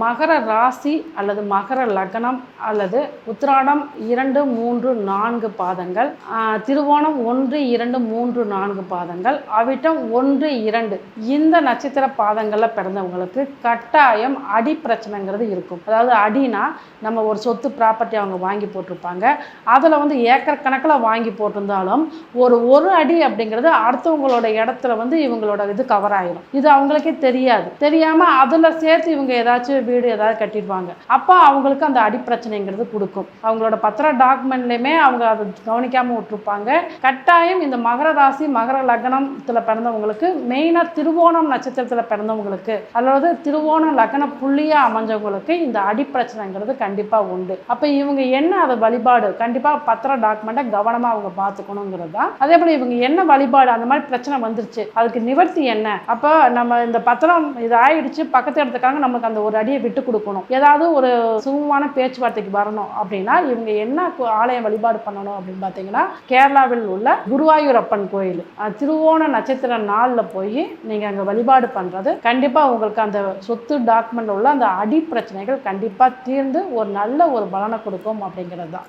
மகர ராசி அல்லது மகர லக்னம் அல்லது உத்திராடம் 2, 3, 4 பாதங்கள், திருவோணம் 1, 2, 3, 4 பாதங்கள், அவிட்டம் 1, 2 இந்த நட்சத்திர பாதங்களில் பிறந்தவங்களுக்கு கட்டாயம் அடி பிரச்சனைங்கிறது இருக்கும். அதாவது அடினா நம்ம ஒரு சொத்து ப்ராப்பர்ட்டி அவங்க வாங்கி போட்டிருப்பாங்க, அதில் வந்து ஏக்கர் கணக்கில் வாங்கி போட்டிருந்தாலும் ஒரு அடி அப்படிங்கிறது அடுத்தவங்களோட இடத்துல வந்து இவங்களோட இது கவர் ஆயிடும். இது அவங்களுக்கே தெரியாமல் அதில் சேர்த்து இவங்க ஏதாச்சும் வீடு ஏதாவது கட்டிடுவாங்க. அப்போ அவங்களுக்கு அந்த அடி பிரச்சனைங்கிறது கொடுக்கும். அவங்களோட பத்திர டாக்குமெண்ட்லேயுமே அவங்க அதை கவனிக்காமல் விட்டுருப்பாங்க. கட்டாயம் இந்த மகர ராசி மகர லக்னத்தில் பிறந்தவங்களுக்கு, மெயினாக திருவோணம் நட்சத்திரத்தில் பிறந்தவங்களுக்கு அல்லது திருவோணம் லக்ன புள்ளியாக அமைஞ்சவங்களுக்கு இந்த அடி பிரச்சனைங்கிறது கண்டிப்பாக உண்டு. அப்போ இவங்க என்ன அதை வழிபாடு கண்டிப்பாக பத்திர டாக்குமெண்ட்டை கவனமாக அவங்க பார்த்துக்கணுங்கிறது தான். அதே போல் இவங்க என்ன வழிபாடு, அந்த மாதிரி பிரச்சனை வந்துருச்சு அதுக்கு நிவர்த்தி என்ன, அப்போ நம்ம இந்த பத்திரம் இது ஆயிடுச்சு பக்கத்து இடத்துக்காக நமக்கு அந்த ஒரு அடியை விட்டு கொடுக்கணும், ஏதாவது ஒரு சுமூகமான பேச்சுவார்த்தைக்கு வரணும் அப்படின்னா இவங்க என்ன ஆலயம் வழிபாடு பண்ணணும் அப்படின்னு பார்த்தீங்கன்னா, கேரளாவில் உள்ள குருவாயூரப்பன் கோயில் திருவோண நட்சத்திர நாளில் போய் நீங்கள் அங்கே வழிபாடு பண்ணுறது கண்டிப்பாக உங்களுக்கு அந்த சொத்து டாக்குமெண்ட் உள்ள அந்த அடி பிரச்சனைகள் கண்டிப்பாக தீர்ந்து ஒரு நல்ல ஒரு பலனை கொடுக்கும் அப்படிங்கிறது தான்.